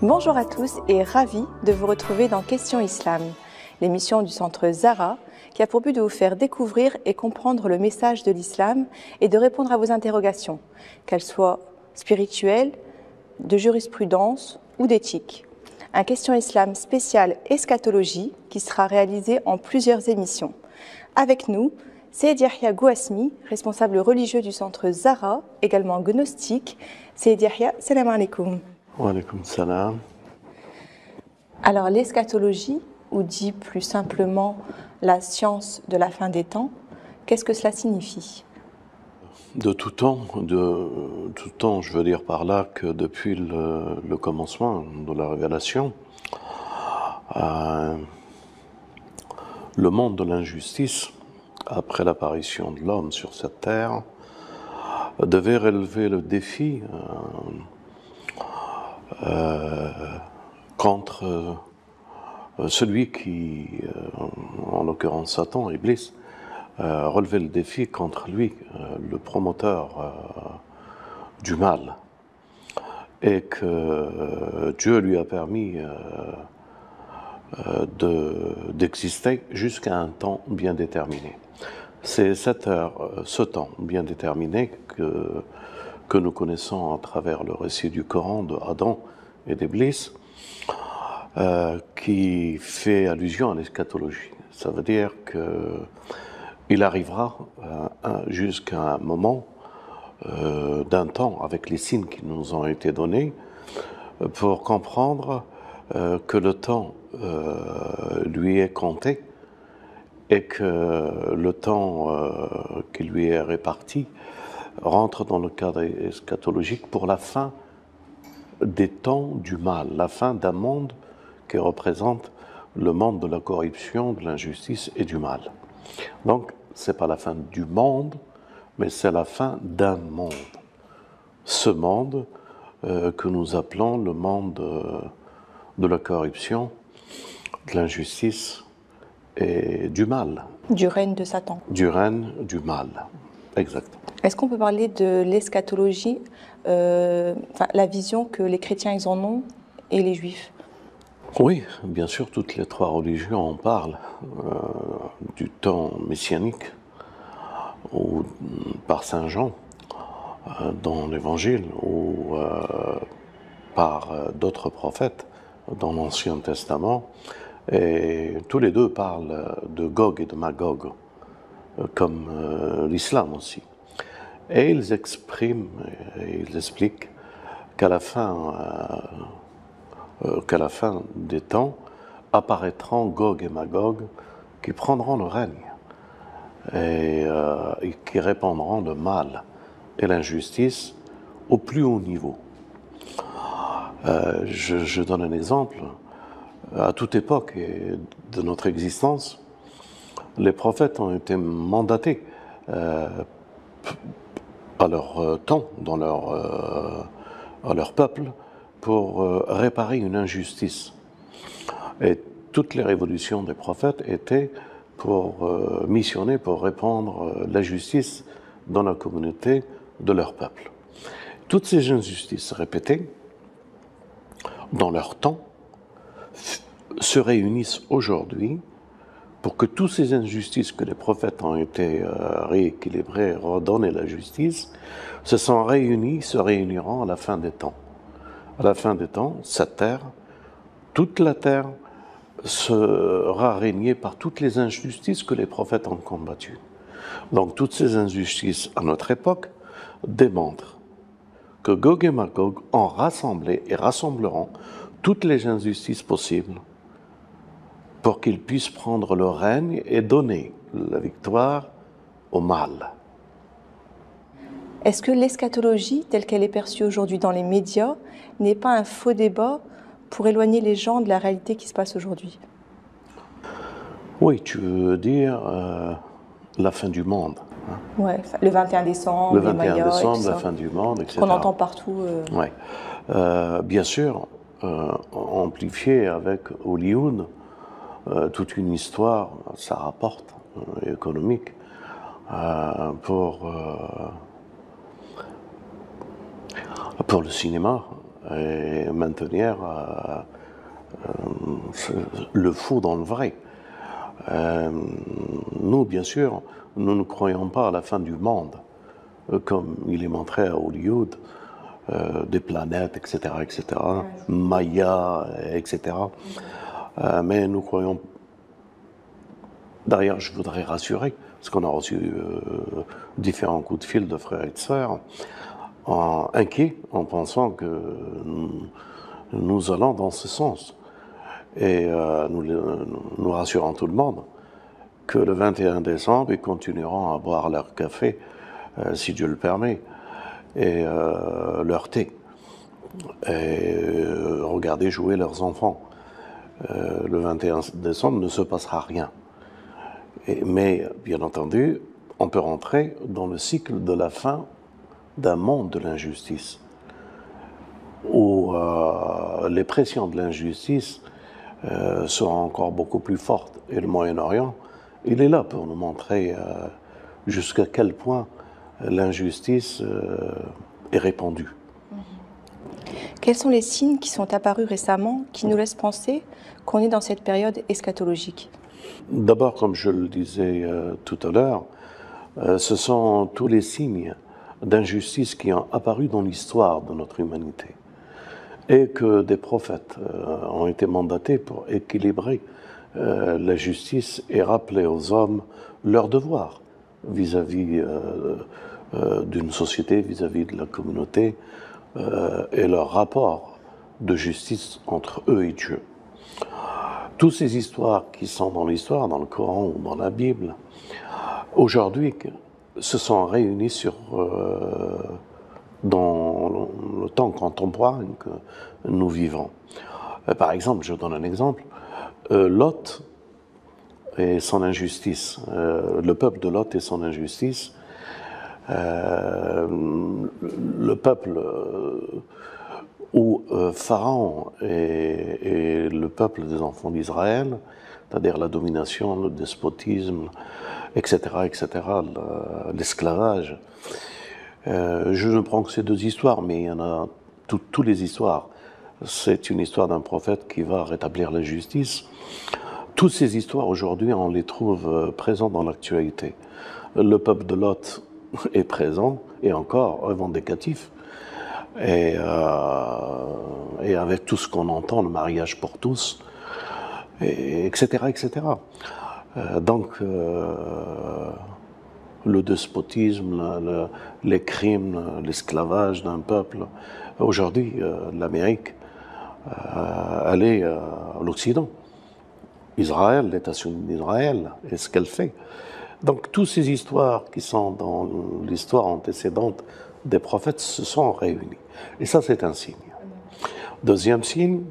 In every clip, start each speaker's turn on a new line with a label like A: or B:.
A: Bonjour à tous et ravi de vous retrouver dans Question Islam, l'émission du centre Zahra qui a pour but de vous faire découvrir et comprendre le message de l'islam et de répondre à vos interrogations, qu'elles soient spirituelles, de jurisprudence ou d'éthique. Un Question Islam spécial eschatologie qui sera réalisé en plusieurs émissions. Avec nous, Seyyed Yahya Gouasmi, responsable religieux du centre Zahra, également gnostique. Seyyed Yahya, salam alaikum.
B: Wa alaikum salam.
A: Alors l'eschatologie, ou dit plus simplement la science de la fin des temps, qu'est-ce que cela signifie?
B: De tout temps, je veux dire par là que depuis le commencement de la révélation, le monde de l'injustice, après l'apparition de l'homme sur cette terre, devait relever le défi contre celui qui, en l'occurrence Satan, Iblis, relevait le défi contre lui, le promoteur du mal, et que Dieu lui a permis d'exister jusqu'à un temps bien déterminé. C'est ce temps bien déterminé que nous connaissons à travers le récit du Coran de Adam et d'Iblis, qui fait allusion à l'eschatologie. Ça veut dire qu'il arrivera jusqu'à un moment d'un temps, avec les signes qui nous ont été donnés, pour comprendre que le temps lui est compté et que le temps qui lui est réparti rentre dans le cadre eschatologique pour la fin des temps du mal, la fin d'un monde qui représente le monde de la corruption, de l'injustice et du mal. Donc, ce n'est pas la fin du monde, mais c'est la fin d'un monde. Ce monde que nous appelons le monde de la corruption, de l'injustice et du mal.
A: Du règne de Satan.
B: Du règne du mal, exact.
A: Est-ce qu'on peut parler de l'eschatologie, la vision que les chrétiens ils en ont et les juifs?
B: Oui, bien sûr, toutes les trois religions en parlent du temps messianique ou par Saint Jean dans l'Évangile ou par d'autres prophètes dans l'Ancien Testament. Et tous les deux parlent de Gog et de Magog, comme l'islam aussi. Et ils expriment, et ils expliquent qu'à la fin des temps apparaîtront Gog et Magog qui prendront le règne et qui répandront le mal et l'injustice au plus haut niveau. Je donne un exemple. À toute époque de notre existence, les prophètes ont été mandatés à leur temps, à leur peuple, pour réparer une injustice. Et toutes les révolutions des prophètes étaient missionnées pour répandre la justice dans la communauté de leur peuple. Toutes ces injustices répétées, dans leur temps, se réunissent aujourd'hui pour que toutes ces injustices que les prophètes ont été rééquilibrées, redonner la justice, se réuniront à la fin des temps. À la fin des temps, cette terre, toute la terre, sera régnée par toutes les injustices que les prophètes ont combattues. Donc toutes ces injustices à notre époque démontrent que Gog et Magog ont rassemblé et rassembleront toutes les injustices possibles pour qu'ils puissent prendre le règne et donner la victoire au mal.
A: Est-ce que l'eschatologie, telle qu'elle est perçue aujourd'hui dans les médias, n'est pas un faux débat pour éloigner les gens de la réalité qui se passe aujourd'hui?
B: Oui, tu veux dire la fin du monde.
A: Ouais, le 21 décembre,
B: Le
A: les
B: 21
A: Mayas et tout
B: décembre, la
A: ça.
B: fin du monde, etc.
A: Qu'on entend partout.
B: Ouais. Bien sûr, amplifié avec Hollywood, toute une histoire, ça rapporte, économique, pour le cinéma et maintenir le faux dans le vrai. Nous, bien sûr, nous ne croyons pas à la fin du monde, comme il est montré à Hollywood, des planètes, etc., etc., Maya, etc. Mais nous croyons. D'ailleurs, je voudrais rassurer, parce qu'on a reçu différents coups de fil de frères et de sœurs, inquiets en pensant que nous allons dans ce sens. Et nous rassurons tout le monde que le 21 décembre, ils continueront à boire leur café, si Dieu le permet, et leur thé, et regarder jouer leurs enfants. Le 21 décembre ne se passera rien. Mais, bien entendu, on peut rentrer dans le cycle de la fin d'un monde de l'injustice, où les pressions de l'injustice seront encore beaucoup plus fortes. Et le Moyen-Orient, il est là pour nous montrer jusqu'à quel point l'injustice est répandue.
A: Quels sont les signes qui sont apparus récemment qui nous laissent penser qu'on est dans cette période eschatologique?
B: D'abord, comme je le disais tout à l'heure, ce sont tous les signes d'injustice qui ont apparu dans l'histoire de notre humanité et que des prophètes ont été mandatés pour équilibrer la justice et rappeler aux hommes leurs devoirs vis-à-vis d'une société, vis-à-vis de la communauté et leur rapport de justice entre eux et Dieu. Toutes ces histoires qui sont dans l'histoire, dans le Coran ou dans la Bible, aujourd'hui, se sont réunies dans le temps contemporain que nous vivons. Par exemple, je donne un exemple, Lot et son injustice, le peuple de Lot et son injustice, le peuple où Pharaon et le peuple des enfants d'Israël, c'est-à-dire la domination, le despotisme, etc., l'esclavage. Je ne prends que ces deux histoires, mais il y en a toutes les histoires. C'est une histoire d'un prophète qui va rétablir la justice. Toutes ces histoires, aujourd'hui, on les trouve présentes dans l'actualité. Le peuple de Lot est présent, et encore revendicatif. Et avec tout ce qu'on entend, le mariage pour tous, etc., etc. Donc, le despotisme, les crimes, l'esclavage d'un peuple. Aujourd'hui, l'Amérique, elle est à l'Occident. Israël, l'État-uni d'Israël, et ce qu'elle fait. Donc, toutes ces histoires qui sont dans l'histoire antécédente des prophètes se sont réunies. Et ça, c'est un signe. Deuxième signe,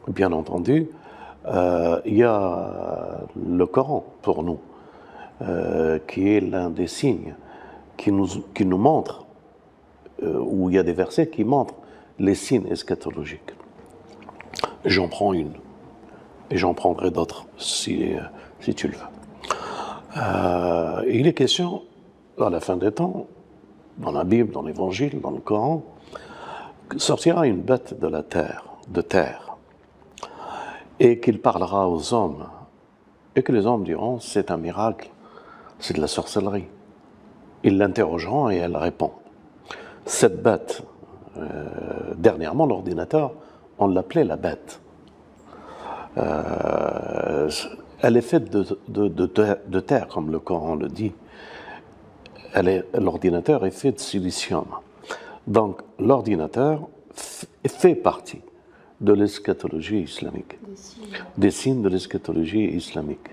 B: bien entendu, il y a le Coran pour nous, qui est l'un des signes qui nous montre, où il y a des versets qui montrent les signes eschatologiques. J'en prends une, et j'en prendrai d'autres si tu le veux. Il est question, à la fin des temps, dans la Bible, dans l'Évangile, dans le Coran, sortira une bête de la terre, et qu'il parlera aux hommes, et que les hommes diront, c'est un miracle, c'est de la sorcellerie. Ils l'interrogeront et elle répond. Cette bête, dernièrement, l'ordinateur, on l'appelait la bête. Elle est faite de terre, comme le Coran le dit. L'ordinateur est fait de silicium. Donc, l'ordinateur fait partie de l'eschatologie islamique, des signes de l'eschatologie islamique,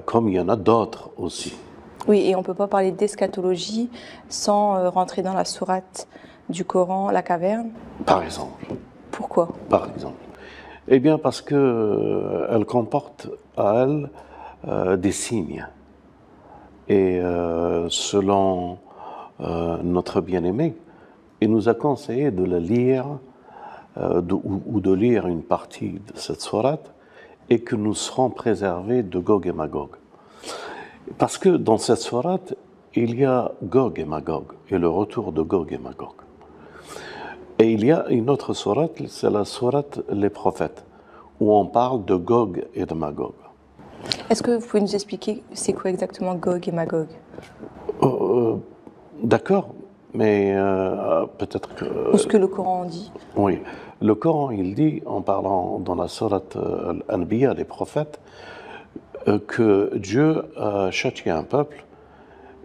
B: comme il y en a d'autres aussi.
A: Oui, et on ne peut pas parler d'eschatologie sans rentrer dans la sourate du Coran, la caverne.
B: Par exemple.
A: Pourquoi?
B: Par exemple. Eh bien, parce qu'elle comporte à elle des signes Et selon notre bien-aimé, il nous a conseillé de la lire ou de lire une partie de cette sourate et que nous serons préservés de Gog et Magog. Parce que dans cette sourate, il y a Gog et Magog et le retour de Gog et Magog. Et il y a une autre sourate, c'est la sourate Les Prophètes, où on parle de Gog et de Magog.
A: Est-ce que vous pouvez nous expliquer c'est quoi exactement Gog et Magog?
B: D'accord, mais peut-être que...
A: Ou ce que le Coran dit.
B: Oui, le Coran, il dit, en parlant dans la sourate Al-Anbiya, les prophètes, que Dieu a châtié un peuple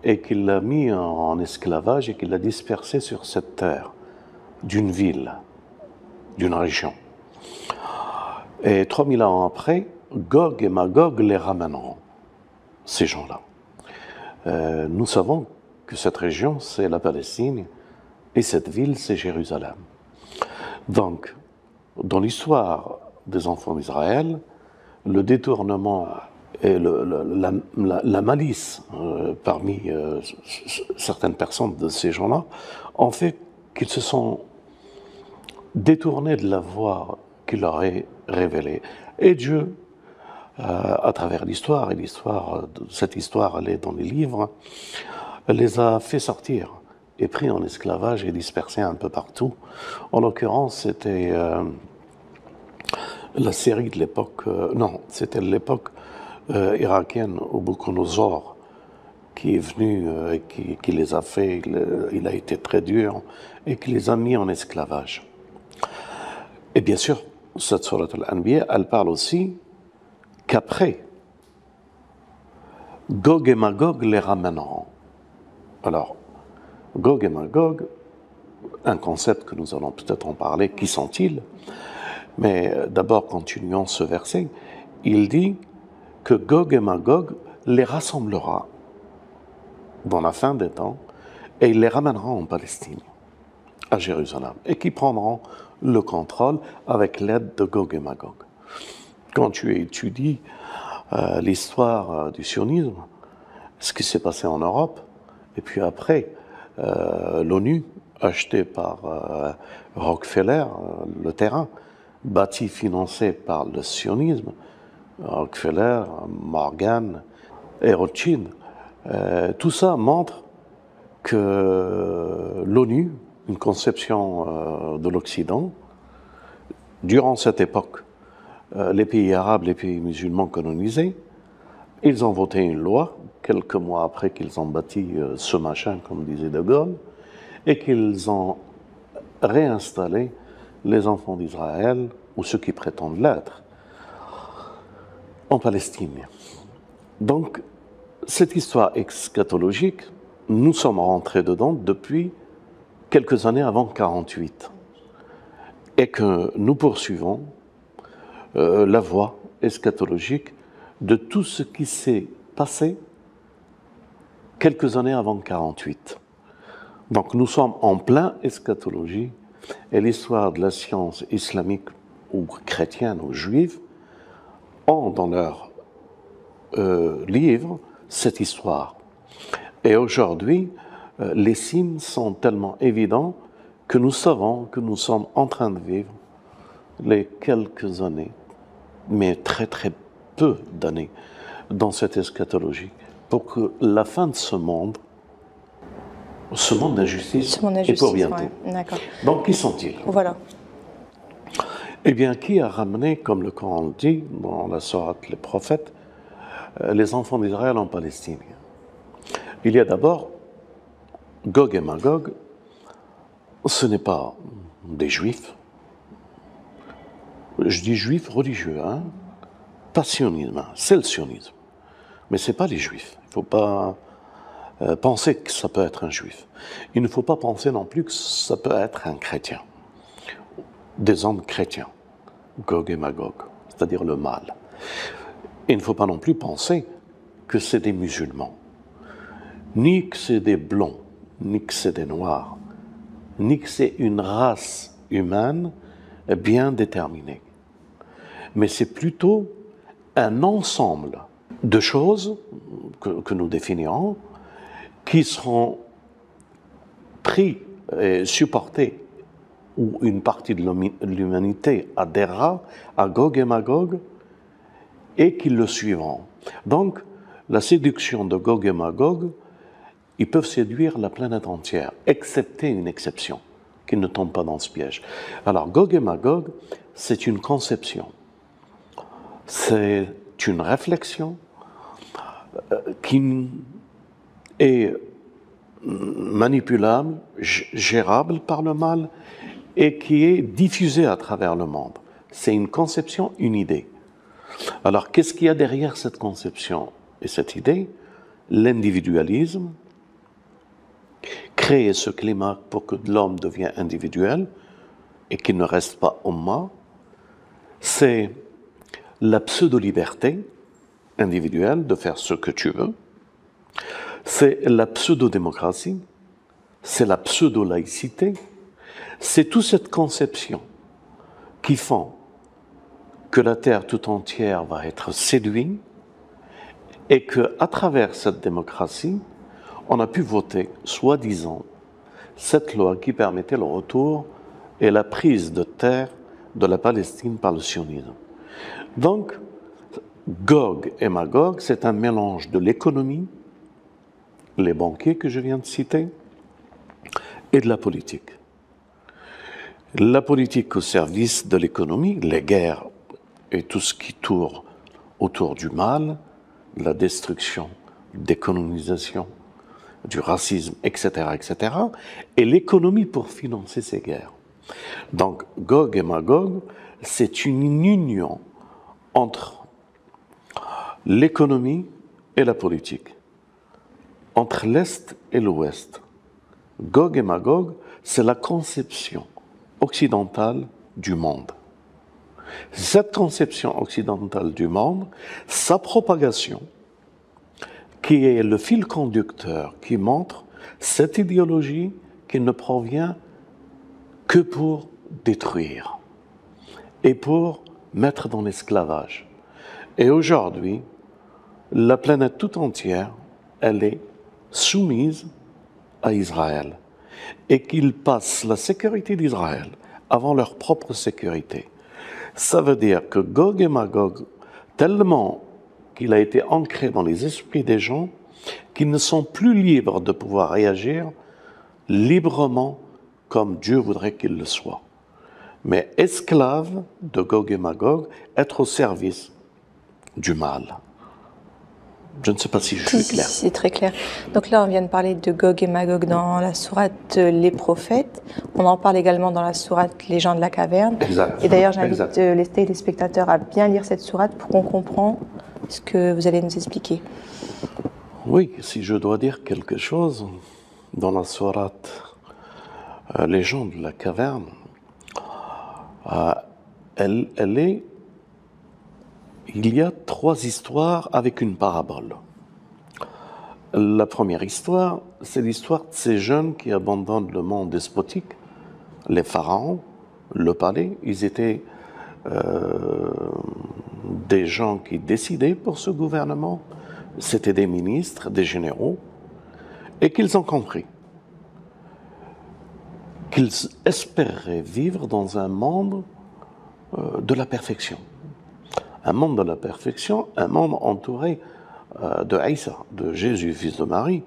B: et qu'il l'a mis en esclavage et qu'il l'a dispersé sur cette terre, d'une ville, d'une région. Et 3000 ans après, Gog et Magog les ramèneront, ces gens-là. Nous savons que cette région, c'est la Palestine, et cette ville, c'est Jérusalem. Donc, dans l'histoire des enfants d'Israël, le détournement et la malice parmi certaines personnes de ces gens-là ont fait qu'ils se sont détournés de la voie qu'il leur est révélée. Et Dieu, à travers l'histoire, et cette histoire, elle est dans les livres, les a fait sortir et pris en esclavage et dispersés un peu partout. En l'occurrence, c'était la Syrie de l'époque, c'était l'époque irakienne au Nabuchodonosor qui est venu et qui les a fait, il a été très dur et qui les a mis en esclavage. Et bien sûr, cette sourate Al-Anbiya, elle parle aussi qu'après, Gog et Magog les ramèneront. Alors, Gog et Magog, un concept que nous allons peut-être en parler, qui sont-ils? Mais d'abord, continuons ce verset. Il dit que Gog et Magog les rassemblera dans la fin des temps et il les ramènera en Palestine, à Jérusalem, et qui prendront le contrôle avec l'aide de Gog et Magog. Quand tu étudies l'histoire du sionisme, ce qui s'est passé en Europe, et puis après, l'ONU, acheté par Rockefeller, le terrain, bâti, financé par le sionisme, Rockefeller, Morgan et Rothschild, tout ça montre que l'ONU, une conception de l'Occident, durant cette époque, les pays arabes, les pays musulmans colonisés, ils ont voté une loi, quelques mois après qu'ils ont bâti ce machin, comme disait De Gaulle, et qu'ils ont réinstallé les enfants d'Israël, ou ceux qui prétendent l'être, en Palestine. Donc, cette histoire eschatologique, nous sommes rentrés dedans depuis quelques années avant 1948, et que nous poursuivons la voie eschatologique de tout ce qui s'est passé quelques années avant 1948. Donc nous sommes en plein eschatologie, et l'histoire de la science islamique ou chrétienne ou juive ont dans leur livre cette histoire. Et aujourd'hui, les signes sont tellement évidents que nous savons que nous sommes en train de vivre les quelques années, mais très très peu d'années, dans cette eschatologie, pour que la fin de ce monde d'injustice est pour bientôt.
A: Ouais,
B: donc, qui sont-ils?
A: Voilà.
B: Eh bien, qui a ramené, comme le Coran le dit, dans la sourate Les Prophètes, les enfants d'Israël en Palestine? Il y a d'abord Gog et Magog. Ce n'est pas des juifs. Je dis juifs religieux, pas sionisme, c'est le sionisme. Mais ce n'est pas les juifs. Il ne faut pas penser que ça peut être un juif. Il ne faut pas penser non plus que ça peut être un chrétien. Des hommes chrétiens, Gog et Magog, c'est-à-dire le mal. Il ne faut pas non plus penser que c'est des musulmans, ni que c'est des blonds, ni que c'est des noirs, ni que c'est une race humaine bien déterminée. Mais c'est plutôt un ensemble de choses que nous définirons, qui seront pris et supportés, où une partie de l'humanité adhérera à Gog et Magog, et qui le suivront. Donc, la séduction de Gog et Magog, ils peuvent séduire la planète entière, excepté une exception, qui ne tombe pas dans ce piège. Alors, Gog et Magog, c'est une conception, c'est une réflexion qui est manipulable, gérable par le mal, et qui est diffusée à travers le monde. C'est une conception, une idée. Alors, qu'est-ce qu'il y a derrière cette conception et cette idée? L'individualisme, créer ce climat pour que l'homme devienne individuel et qu'il ne reste pas umma. C'est la pseudo-liberté individuelle de faire ce que tu veux. C'est la pseudo-démocratie, c'est la pseudo-laïcité. C'est toute cette conception qui font que la terre tout entière va être séduite et qu'à travers cette démocratie, on a pu voter, soi-disant, cette loi qui permettait le retour et la prise de terre de la Palestine par le sionisme. Donc, Gog et Magog, c'est un mélange de l'économie, les banquiers que je viens de citer, et de la politique. La politique au service de l'économie, les guerres et tout ce qui tourne autour du mal, la destruction, décolonisation, du racisme, etc., etc., et l'économie pour financer ces guerres. Donc, Gog et Magog, c'est une union entre l'économie et la politique, entre l'Est et l'Ouest. Gog et Magog, c'est la conception occidentale du monde. Cette conception occidentale du monde, sa propagation, qui est le fil conducteur qui montre cette idéologie qui ne provient que pour détruire et pour mettre dans l'esclavage. Et aujourd'hui, la planète tout entière, elle est soumise à Israël et qu'ils passent la sécurité d'Israël avant leur propre sécurité. Ça veut dire que Gog et Magog, tellement qu'il a été ancré dans les esprits des gens, qu'ils ne sont plus libres de pouvoir réagir librement comme Dieu voudrait qu'ils le soient. Mais esclaves de Gog et Magog, être au service du mal. Je ne sais pas si je suis clair.
A: C'est très clair. Donc là, on vient de parler de Gog et Magog dans la sourate Les Prophètes. On en parle également dans la sourate Les gens de la caverne.
B: Exact.
A: Et d'ailleurs, j'invite les téléspectateurs à bien lire cette sourate pour qu'on comprenne ce que vous allez nous expliquer.
B: Oui, si je dois dire quelque chose, dans la sourate Les gens de la caverne, il y a 3 histoires avec une parabole. La première histoire, c'est l'histoire de ces jeunes qui abandonnent le monde despotique, les pharaons, le palais. Ils étaient des gens qui décidaient pour ce gouvernement. C'était des ministres, des généraux, et qu'ils ont compris qu'ils espéraient vivre dans un monde de la perfection. Un monde de la perfection, un monde entouré de Isa, de Jésus, fils de Marie,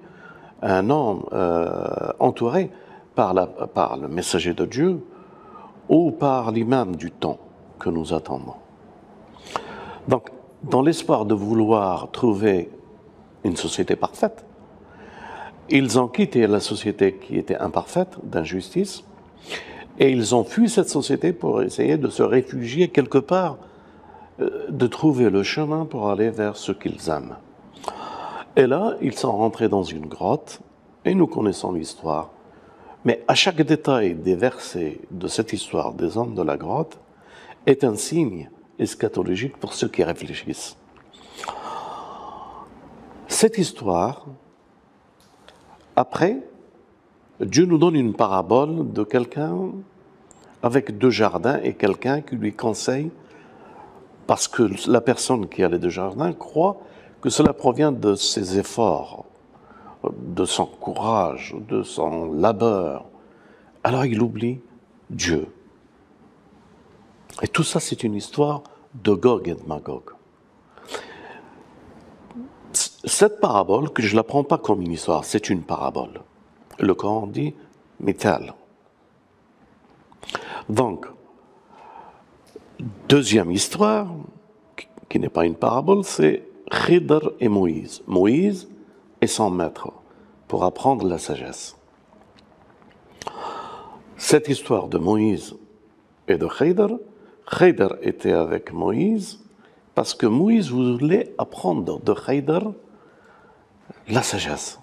B: un homme entouré par le messager de Dieu ou par l'imam du temps que nous attendons. Donc, dans l'espoir de vouloir trouver une société parfaite, ils ont quitté la société qui était imparfaite, d'injustice, et ils ont fui cette société pour essayer de se réfugier quelque part, de trouver le chemin pour aller vers ce qu'ils aiment. Et là, ils sont rentrés dans une grotte, et nous connaissons l'histoire. Mais à chaque détail des versets de cette histoire des hommes de la grotte est un signe eschatologique pour ceux qui réfléchissent. Cette histoire, après, Dieu nous donne une parabole de quelqu'un avec 2 jardins et quelqu'un qui lui conseille, parce que la personne qui a les 2 jardins croit que cela provient de ses efforts, de son courage, de son labeur, alors il oublie Dieu. Et tout ça, c'est une histoire de Gog et de Magog. Cette parabole, que je ne la prends pas comme une histoire, c'est une parabole. Le Coran dit « Mithal ». Donc, deuxième histoire, qui n'est pas une parabole, c'est Khidr et Moïse. Moïse et son maître, pour apprendre la sagesse. Cette histoire de Moïse et de Khidr, Khidr était avec Moïse parce que Moïse voulait apprendre de Khidr la sagesse.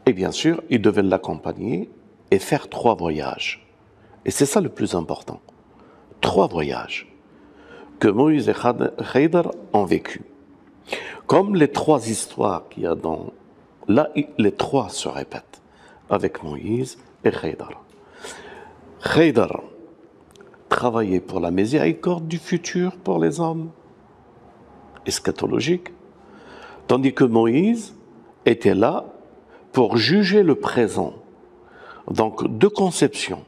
B: Et bien sûr, il devait l'accompagner et faire 3 voyages. Et c'est ça le plus important. 3 voyages que Moïse et Khidr ont vécu. Comme les 3 histoires qu'il y a dans... Là, les 3 se répètent avec Moïse et Khidr. Khidr travaillait pour la miséricorde du futur pour les hommes, eschatologique, tandis que Moïse était là pour juger le présent. Donc, 2 conceptions.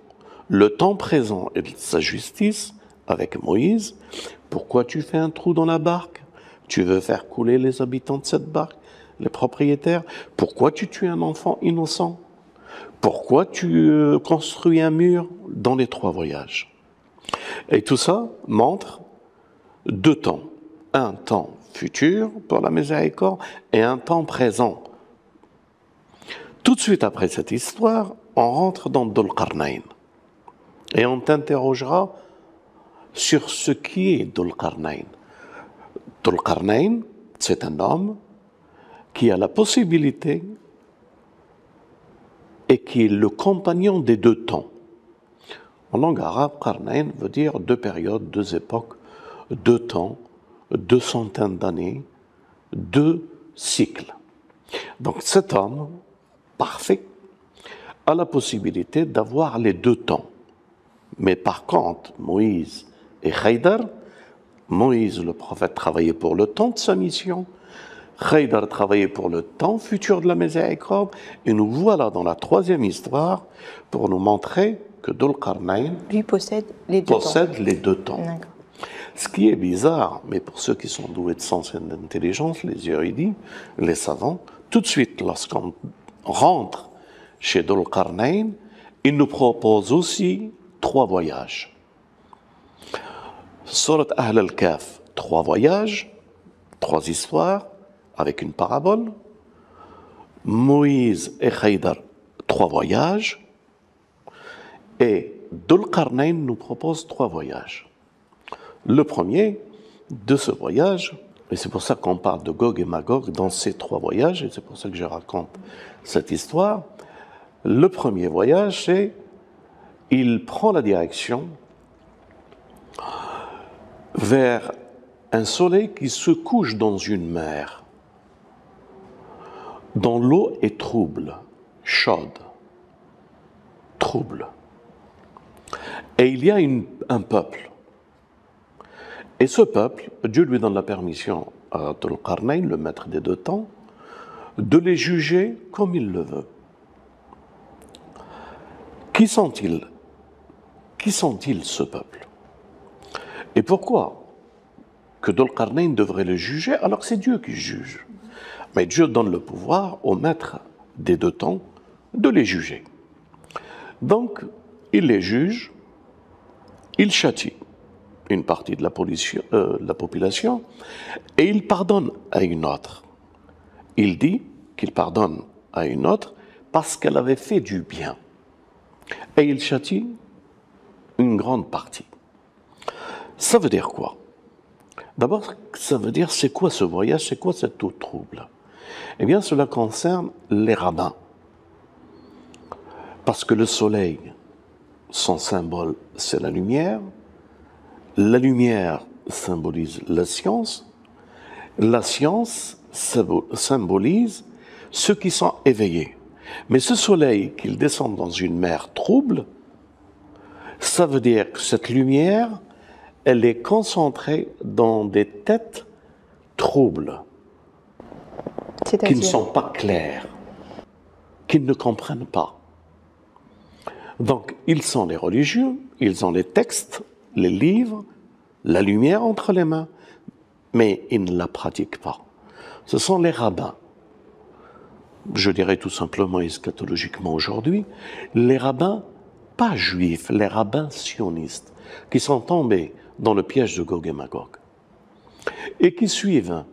B: Le temps présent et sa justice avec Moïse. Pourquoi tu fais un trou dans la barque? Tu veux faire couler les habitants de cette barque, les propriétaires? Pourquoi tu tues un enfant innocent? Pourquoi tu construis un mur dans les 3 voyages? Et tout ça montre 2 temps. Un temps futur pour la miséricorde et un temps présent. Tout de suite après cette histoire, on rentre dans Dhul Qarnayn. Et on t'interrogera sur ce qui est Dhul Qarnayn. Dhul Qarnayn, c'est un homme qui a la possibilité et qui est le compagnon des 2 temps. En langue arabe, Qarnayn veut dire 2 périodes, 2 époques, 2 temps, 2 centaines d'années, 2 cycles. Donc cet homme, parfait, a la possibilité d'avoir les 2 temps. Mais par contre, Moïse et Khidr, Moïse, le prophète, travaillait pour le temps de sa mission, Khidr travaillait pour le temps futur de la miséricorde, et nous voilà dans la 3e histoire pour nous montrer que Dhul Qarnayn
A: lui possède les 2
B: temps. Ce qui est bizarre, mais pour ceux qui sont doués de sens et d'intelligence, les érudits, les savants, tout de suite, lorsqu'on rentre chez Dhul Qarnayn, il nous propose aussi 3 voyages. Surat Ahl al-Kahf, 3 voyages, 3 histoires, avec une parabole. Moïse et Khidr, 3 voyages. Et Dhul Qarnayn nous propose 3 voyages. Le premier de ce voyage, et c'est pour ça qu'on parle de Gog et Magog dans ces 3 voyages, et c'est pour ça que je raconte cette histoire. Le premier voyage, c'est il prend la direction vers un soleil qui se couche dans une mer, dont l'eau est trouble, chaude, trouble. Et il y a un peuple. Et ce peuple, Dieu lui donne la permission à Dhul Qarnayn, le maître des 2 temps, de les juger comme il le veut. Qui sont-ils? Qui sont-ils, ce peuple? Et pourquoi que Dhul Qarnayn devrait le juger alors que c'est Dieu qui juge? Mais Dieu donne le pouvoir au maître des 2 temps de les juger. Donc, il les juge, il châtie une partie de la population et il pardonne à une autre. Il dit qu'il pardonne à une autre parce qu'elle avait fait du bien. Et il châtie une grande partie. Ça veut dire quoi? D'abord, ça veut dire c'est quoi ce voyage, c'est quoi cette eau trouble? Eh bien, cela concerne les rabbins. Parce que le soleil, son symbole, c'est la lumière symbolise la science symbolise ceux qui sont éveillés. Mais ce soleil, qu'il descend dans une mer trouble, ça veut dire que cette lumière, elle est concentrée dans des têtes troubles, qui ne sont pas clairs, qui ne comprennent pas. Donc, ils sont les religieux, ils ont les textes, les livres, la lumière entre les mains, mais ils ne la pratiquent pas. Ce sont les rabbins. Je dirais tout simplement eschatologiquement aujourd'hui, les rabbins pas juifs, les rabbins sionistes, qui sont tombés dans le piège de Gog et Magog, et qui suivent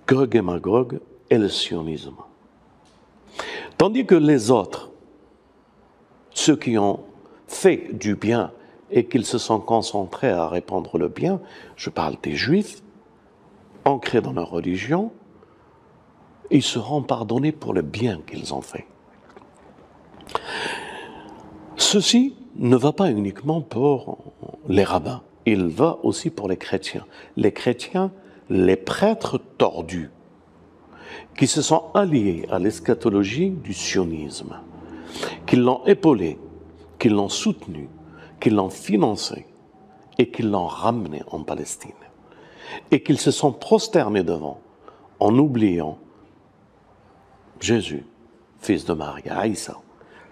B: Gog et Magog et le sionisme. Tandis que les autres, ceux qui ont fait du bien et qu'ils se sont concentrés à répandre le bien, je parle des juifs, ancrés dans leur religion, ils seront pardonnés pour le bien qu'ils ont fait. Ceci ne va pas uniquement pour les rabbins, il va aussi pour les chrétiens. Les chrétiens, les prêtres tordus, qui se sont alliés à l'eschatologie du sionisme, qui l'ont épaulé, qui l'ont soutenu, qui l'ont financé et qui l'ont ramené en Palestine. Et qu'ils se sont prosternés devant, en oubliant Jésus, fils de Marie, Aïssa,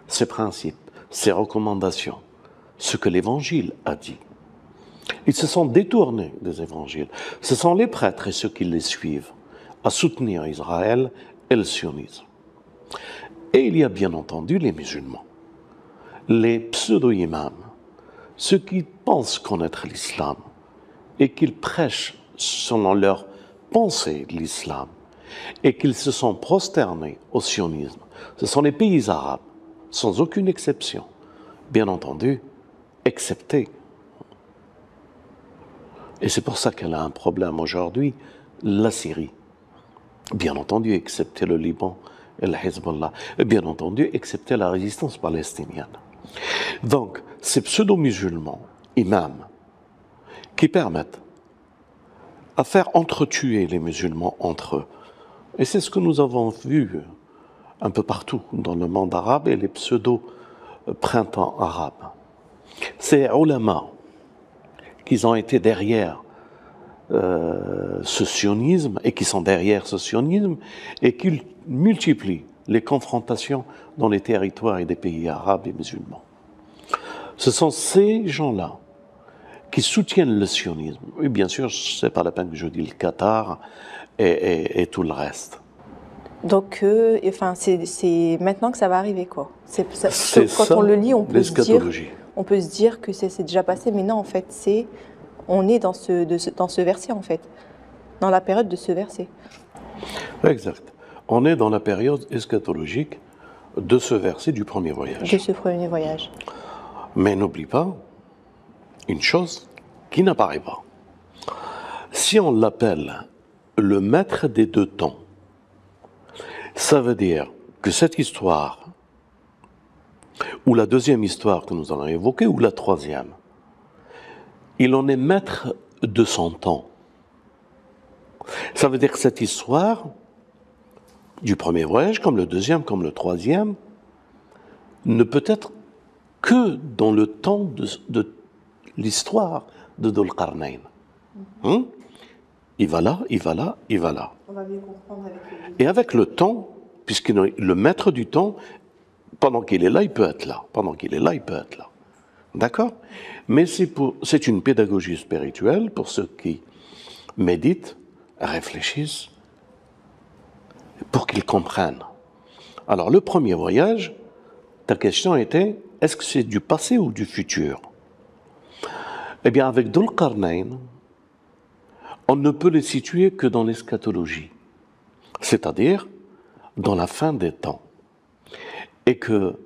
B: ses principes, ses recommandations, ce que l'Évangile a dit. Ils se sont détournés des évangiles. Ce sont les prêtres et ceux qui les suivent à soutenir Israël et le sionisme. Et il y a bien entendu les musulmans, les pseudo-imams, ceux qui pensent connaître l'islam et qu'ils prêchent selon leur pensée l'islam et qu'ils se sont prosternés au sionisme. Ce sont les pays arabes, sans aucune exception, bien entendu, excepté. Et c'est pour ça qu'elle a un problème aujourd'hui, la Syrie. Bien entendu, excepté le Liban et le Hezbollah. Et bien entendu, excepté la résistance palestinienne. Donc, ces pseudo-musulmans, imams, qui permettent à faire entretuer les musulmans entre eux. Et c'est ce que nous avons vu un peu partout dans le monde arabe et les pseudo-printemps arabes. Ces ulama qui ont été derrière ce sionisme et qui sont derrière ce sionisme et qui multiplient les confrontations dans les territoires et des pays arabes et musulmans. Ce sont ces gens-là qui soutiennent le sionisme. Oui, bien sûr, ce n'est pas la peine que je dise le Qatar et tout le reste.
A: Donc, c'est maintenant que ça va arriver, quoi. Quand on le lit, on peut se dire que c'est déjà passé, mais non, en fait, on est dans ce verset, en fait, dans la période de ce verset.
B: Exact. On est dans la période eschatologique de ce verset du premier voyage.
A: De ce premier voyage.
B: Mais n'oublie pas une chose qui n'apparaît pas. Si on l'appelle le maître des deux temps, ça veut dire que cette histoire, ou la deuxième histoire que nous allons évoquer, ou la troisième, il en est maître de son temps. Ça veut dire que cette histoire, du premier voyage, comme le deuxième, comme le troisième, ne peut être que dans le temps de l'histoire de Dhul Qarnayn. Il va là, il va là, il va là.
A: On va bien comprendre avec le...
B: Et avec le temps, puisque le maître du temps, pendant qu'il est là, il peut être là. Pendant qu'il est là, il peut être là. D'accord? Mais c'est une pédagogie spirituelle pour ceux qui méditent, réfléchissent, pour qu'ils comprennent. Alors, le premier voyage, ta question était, est-ce que c'est du passé ou du futur? Eh bien, avec Dhul Qarnayn, on ne peut les situer que dans l'eschatologie, c'est-à-dire dans la fin des temps. Et que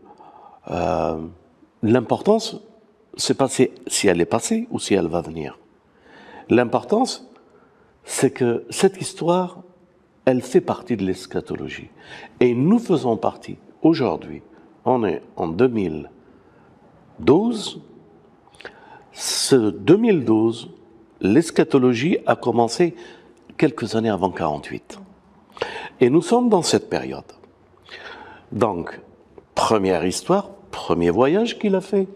B: l'importance, c'est pas si elle est passée ou si elle va venir. L'importance, c'est que cette histoire, elle fait partie de l'eschatologie. Et nous faisons partie, aujourd'hui, on est en 2012, ce 2012, l'eschatologie a commencé quelques années avant 48. Et nous sommes dans cette période. Donc, première histoire, premier voyage qu'il a fait.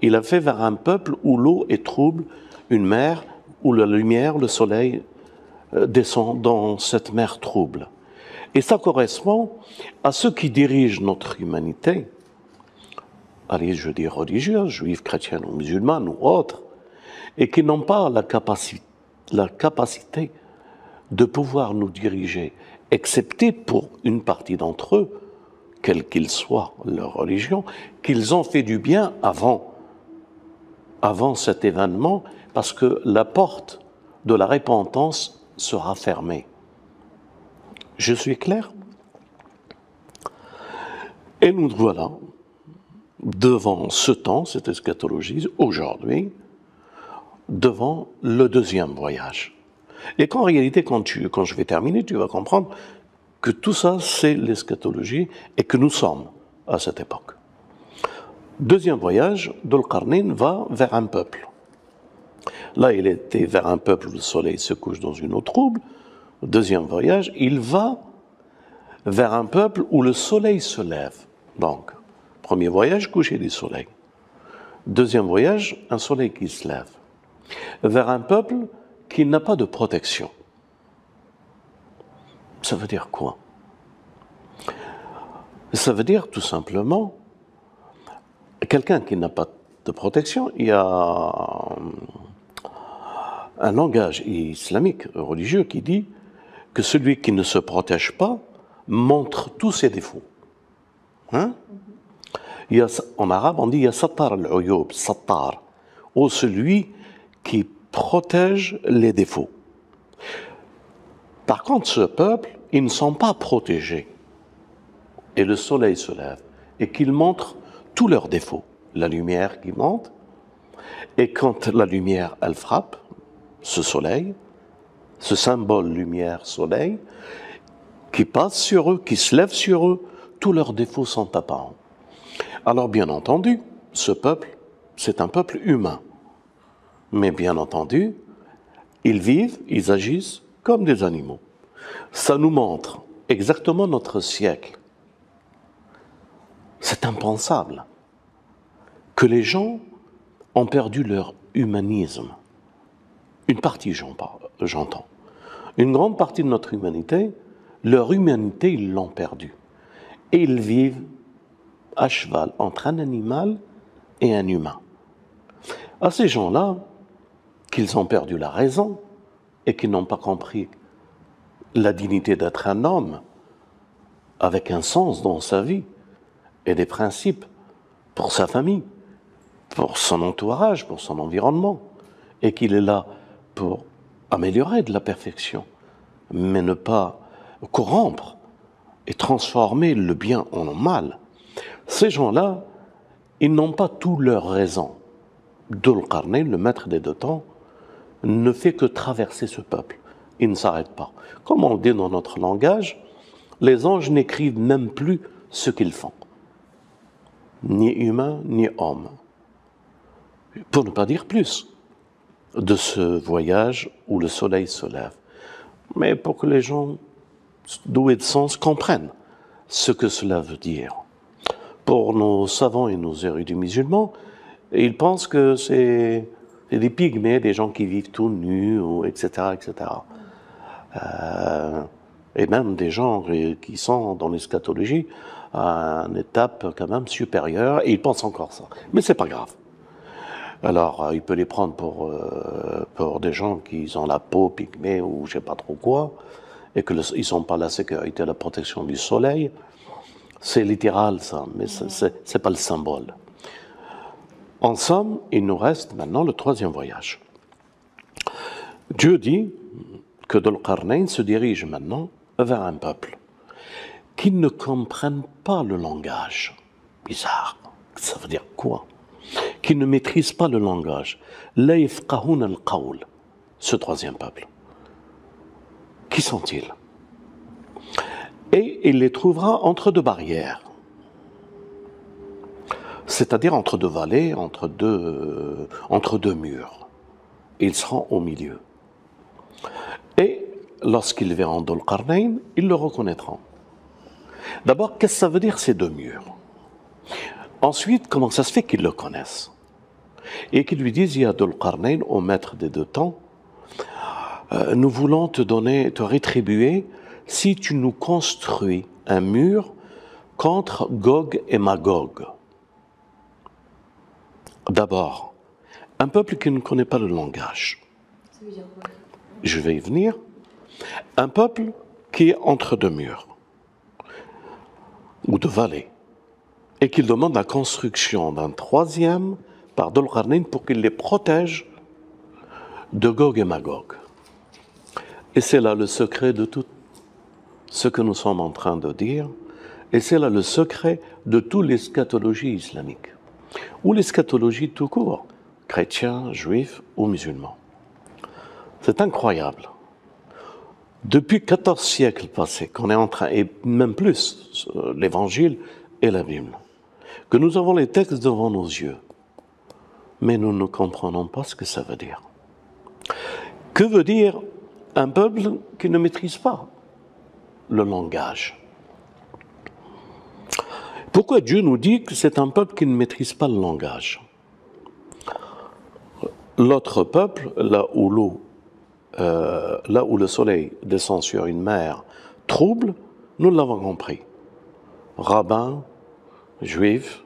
B: Il a fait vers un peuple où l'eau est trouble, une mer où la lumière, le soleil descend dans cette mer trouble. Et ça correspond à ceux qui dirigent notre humanité, allez, je dis religieuse, juive, chrétienne ou musulmane ou autre, et qui n'ont pas la capacité de pouvoir nous diriger, excepté pour une partie d'entre eux, quel qu'il soit leur religion, qu'ils ont fait du bien avant cet événement, parce que la porte de la repentance sera fermée. Je suis clair? Et nous voilà devant ce temps, cette eschatologie, aujourd'hui, devant le deuxième voyage. Et qu'en réalité, quand je vais terminer, tu vas comprendre que tout ça, c'est l'eschatologie et que nous sommes à cette époque. Deuxième voyage, Dhul-Qarnayn va vers un peuple. Là, il était vers un peuple où le soleil se couche dans une eau trouble. Deuxième voyage, il va vers un peuple où le soleil se lève. Donc, premier voyage, coucher du soleil. Deuxième voyage, un soleil qui se lève. Vers un peuple qui n'a pas de protection. Ça veut dire quoi? Ça veut dire tout simplement quelqu'un qui n'a pas de protection. Il y a un langage islamique, religieux, qui dit que celui qui ne se protège pas montre tous ses défauts. Hein? En arabe, on dit « ya sattar al-uyub », sattar, ou celui qui protège les défauts. Par contre, ce peuple, ils ne sont pas protégés. Et le soleil se lève et qu'il montre tous leurs défauts. La lumière qui monte, et quand la lumière, elle frappe, ce soleil, ce symbole lumière-soleil, qui passe sur eux, qui se lève sur eux, tous leurs défauts sont apparents. Alors bien entendu, ce peuple, c'est un peuple humain. Mais bien entendu, ils vivent, ils agissent comme des animaux. Ça nous montre exactement notre siècle. C'est impensable que les gens ont perdu leur humanisme. Une partie, j'entends. Une grande partie de notre humanité, leur humanité, ils l'ont perdue. Et ils vivent à cheval entre un animal et un humain. À ces gens-là, qu'ils ont perdu la raison et qu'ils n'ont pas compris la dignité d'être un homme avec un sens dans sa vie et des principes pour sa famille, pour son entourage, pour son environnement, et qu'il est là pour améliorer de la perfection, mais ne pas corrompre et transformer le bien en mal. Ces gens-là, ils n'ont pas tout leur raison. Dhul-Qarnayn, le maître des deux temps, ne fait que traverser ce peuple. Il ne s'arrête pas. Comme on dit dans notre langage, les anges n'écrivent même plus ce qu'ils font. Ni humains, ni hommes. Pour ne pas dire plus de ce voyage où le soleil se lève. Mais pour que les gens doués de sens comprennent ce que cela veut dire. Pour nos savants et nos érudits musulmans, ils pensent que c'est des pygmées, des gens qui vivent tout nus, etc., etc. Et même des gens qui sont dans l'eschatologie à une étape quand même supérieure, et ils pensent encore ça. Mais c'est pas grave. Alors, il peut les prendre pour des gens qui ont la peau pygmée ou je sais pas trop quoi, et qu'ils sont pas la sécurité, la protection du soleil. C'est littéral ça, mais c'est pas le symbole. En somme, il nous reste maintenant le troisième voyage. Dieu dit que Dhul-Qarnayn se dirige maintenant vers un peuple qui ne comprenne pas le langage. Bizarre. Ça veut dire quoi? Qui ne maîtrise pas le langage. La yafqahuna al-qawl. Ce troisième peuple. Qui sont-ils? Et il les trouvera entre deux barrières. C'est-à-dire entre deux vallées, entre deux murs. Ils seront au milieu. Et lorsqu'ils verront Dhul-Qarnayn, ils le reconnaîtront. D'abord, qu'est-ce que ça veut dire ces deux murs? Ensuite, comment ça se fait qu'ils le connaissent? Et qu'ils lui disent, il y a Dhul-Qarnayn, au maître des deux temps, nous voulons te rétribuer si tu nous construis un mur contre Gog et Magog. D'abord, un peuple qui ne connaît pas le langage.
A: Ça veut dire quoi?
B: Je vais y venir. Un peuple qui est entre deux murs ou deux vallées et qu'il demande la construction d'un troisième par Dhul-Qarnayn pour qu'il les protège de Gog et Magog. Et c'est là le secret de tout ce que nous sommes en train de dire, et c'est là le secret de toute l'eschatologie islamique, ou l'eschatologie tout court, chrétiens, juifs ou musulmans. C'est incroyable. Depuis 14 siècles passés, qu'on est en train, et même plus, l'Évangile et la Bible, que nous avons les textes devant nos yeux, mais nous ne comprenons pas ce que ça veut dire. Que veut dire un peuple qui ne maîtrise pas le langage? Pourquoi Dieu nous dit que c'est un peuple qui ne maîtrise pas le langage? L'autre peuple, là où le soleil descend sur une mer trouble, nous l'avons compris. Rabbins, juifs,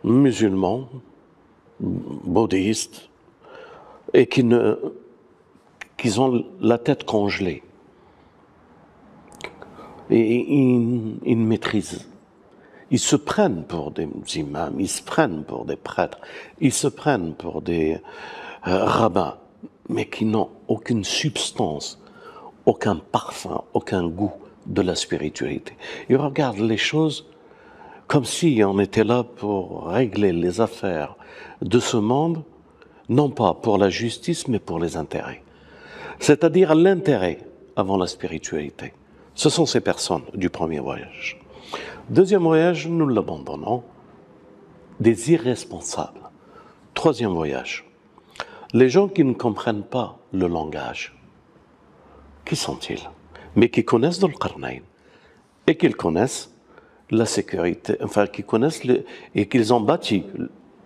B: musulmans, bouddhistes, et qui ont la tête congelée. Et ils maîtrisent. Ils se prennent pour des imams, ils se prennent pour des prêtres, ils se prennent pour des rabbins, mais qui n'ont aucune substance, aucun parfum, aucun goût de la spiritualité. Ils regardent les choses comme si on était là pour régler les affaires de ce monde, non pas pour la justice, mais pour les intérêts. C'est-à-dire l'intérêt avant la spiritualité. Ce sont ces personnes du premier voyage. Deuxième voyage, nous l'abandonnons, des irresponsables. Troisième voyage, les gens qui ne comprennent pas le langage. Qui sont-ils? Mais qui connaissent Dhul-Qarnayn et qu'ils connaissent la sécurité, enfin qui connaissent et qu'ils ont bâti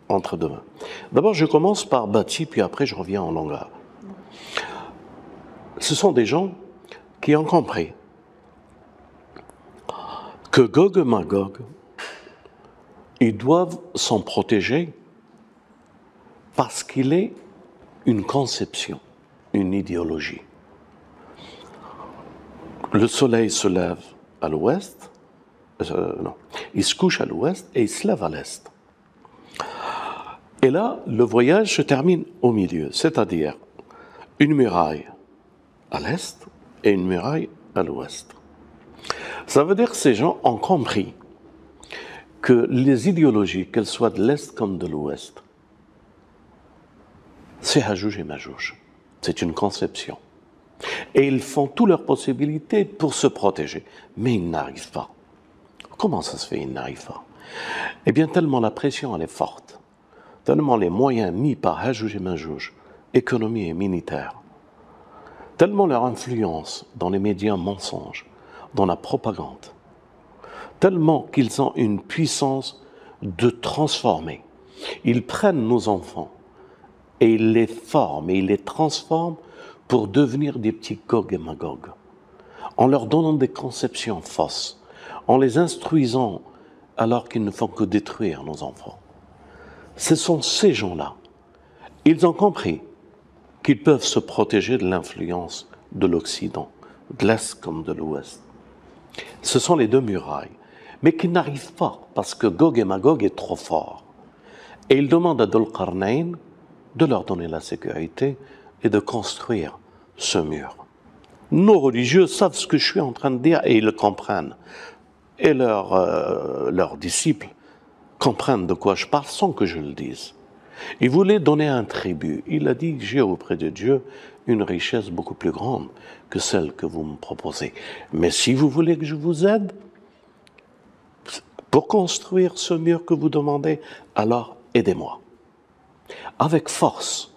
B: entre deux mains. D'abord, je commence par bâti, puis après je reviens en langage. Ce sont des gens qui ont compris que Gog et Magog, ils doivent s'en protéger parce qu'il est une conception, une idéologie. Le soleil se lève à l'ouest, non, il se couche à l'ouest et il se lève à l'est. Et là, le voyage se termine au milieu, c'est-à-dire une muraille à l'est et une muraille à l'ouest. Ça veut dire que ces gens ont compris que les idéologies, qu'elles soient de l'est comme de l'ouest, c'est Hajouj et Majouj. C'est une conception. Et ils font toutes leurs possibilités pour se protéger. Mais ils n'arrivent pas. Comment ça se fait, ils n'arrivent pas? Eh bien, tellement la pression elle est forte, tellement les moyens mis par Hajouj et Majouj, économie et militaire, tellement leur influence dans les médias mensonges, dans la propagande, tellement qu'ils ont une puissance de transformer. Ils prennent nos enfants et ils les forment et ils les transforment pour devenir des petits Gog et Magog, en leur donnant des conceptions fausses, en les instruisant alors qu'ils ne font que détruire nos enfants. Ce sont ces gens-là. Ils ont compris qu'ils peuvent se protéger de l'influence de l'Occident, de l'Est comme de l'Ouest. Ce sont les deux murailles, mais qui n'arrivent pas parce que Gog et Magog est trop fort. Et ils demandent à Dhul-Qarnayn de leur donner la sécurité et de construire ce mur. Nos religieux savent ce que je suis en train de dire et ils le comprennent. Et leurs disciples comprennent de quoi je parle sans que je le dise. Il voulait donner un tribut. Il a dit, j'ai auprès de Dieu une richesse beaucoup plus grande que celle que vous me proposez. Mais si vous voulez que je vous aide pour construire ce mur que vous demandez, alors aidez-moi. Avec force,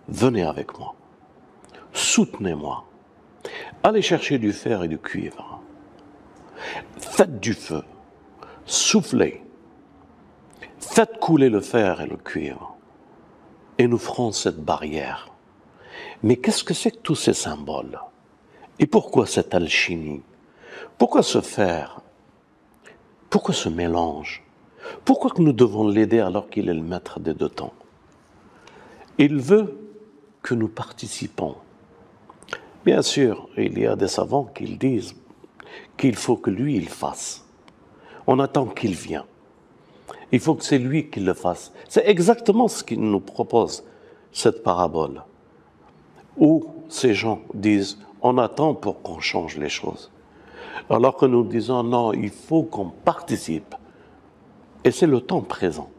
B: venez avec moi. Soutenez-moi. Allez chercher du fer et du cuivre. Faites du feu. Soufflez. Faites couler le fer et le cuivre. Et nous ferons cette barrière. Mais qu'est-ce que c'est que tous ces symboles? Et pourquoi cette alchimie? Pourquoi se faire? Pourquoi ce mélange? Pourquoi que nous devons l'aider alors qu'il est le maître des deux temps? Il veut que nous participons. Bien sûr, il y a des savants qui disent qu'il faut que lui, il fasse. On attend qu'il vienne. Il faut que c'est lui qui le fasse. C'est exactement ce qu'il nous propose, cette parabole, où ces gens disent « on attend pour qu'on change les choses ». Alors que nous disons « non, il faut qu'on participe ». Et c'est le temps présent.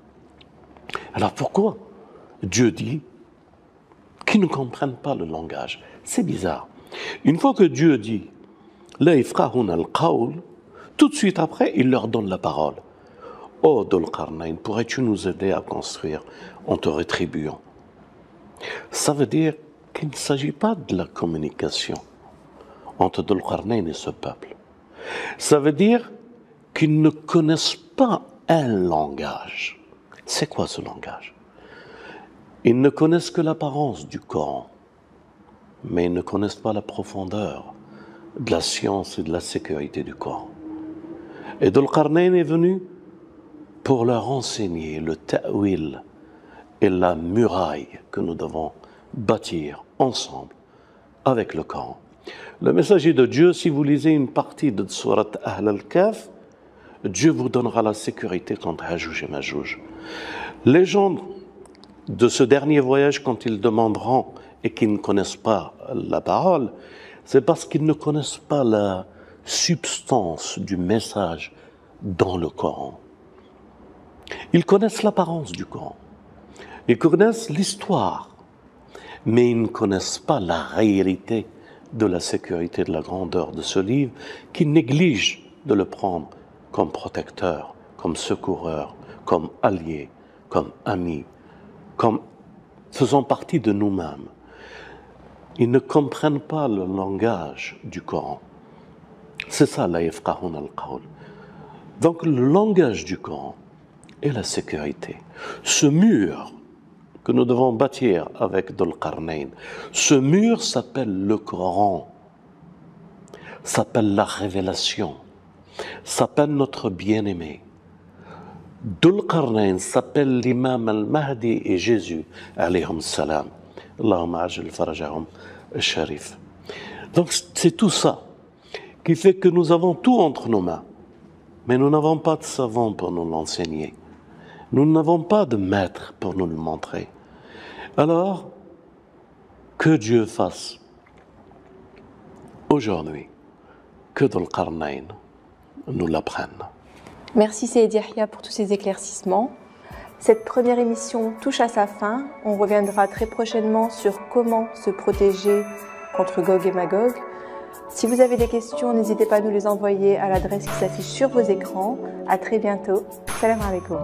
B: Alors pourquoi Dieu dit qu'ils ne comprennent pas le langage? C'est bizarre. Une fois que Dieu dit « la yafqahuna al-qawl », tout de suite après, il leur donne la parole. « Oh, Dhul Qarnayn, pourrais-tu nous aider à construire en te rétribuant ?» Ça veut dire qu'il ne s'agit pas de la communication entre Dhul Qarnayn et ce peuple. Ça veut dire qu'ils ne connaissent pas un langage. C'est quoi ce langage? Ils ne connaissent que l'apparence du Coran, mais ils ne connaissent pas la profondeur de la science et de la sécurité du Coran. Et Dhul Qarnayn est venu pour leur enseigner le ta'wil et la muraille que nous devons bâtir ensemble avec le Coran. Le messager de Dieu, si vous lisez une partie de Surat Ahl al-Kahf, Dieu vous donnera la sécurité contre Hajouj et Majouj. Les gens de ce dernier voyage, quand ils demanderont et qu'ils ne connaissent pas la parole, c'est parce qu'ils ne connaissent pas la substance du message dans le Coran. Ils connaissent l'apparence du Coran, ils connaissent l'histoire, mais ils ne connaissent pas la réalité de la sécurité, de la grandeur de ce livre, qui néglige de le prendre comme protecteur, comme secoureur, comme allié, comme ami, comme faisant partie de nous-mêmes. Ils ne comprennent pas le langage du Coran. C'est ça, la yafqahuna al-qawl. Donc le langage du Coran est la sécurité. Ce mur que nous devons bâtir avec Dhul Qarnayn, ce mur s'appelle le Coran, s'appelle la révélation, s'appelle notre bien-aimé. Dhul Qarnayn s'appelle l'imam al-Mahdi et Jésus, alayhum salam. Allahumma ajil farajahum al-sharif. Donc c'est tout ça qui fait que nous avons tout entre nos mains, mais nous n'avons pas de savant pour nous l'enseigner. Nous n'avons pas de maître pour nous le montrer. Alors, que Dieu fasse aujourd'hui que Dhul Qarnayn nous l'apprenne.
A: Merci Seyyed Yahya pour tous ces éclaircissements. Cette première émission touche à sa fin. On reviendra très prochainement sur comment se protéger contre Gog et Magog. Si vous avez des questions, n'hésitez pas à nous les envoyer à l'adresse qui s'affiche sur vos écrans. À très bientôt. Salam alaikum.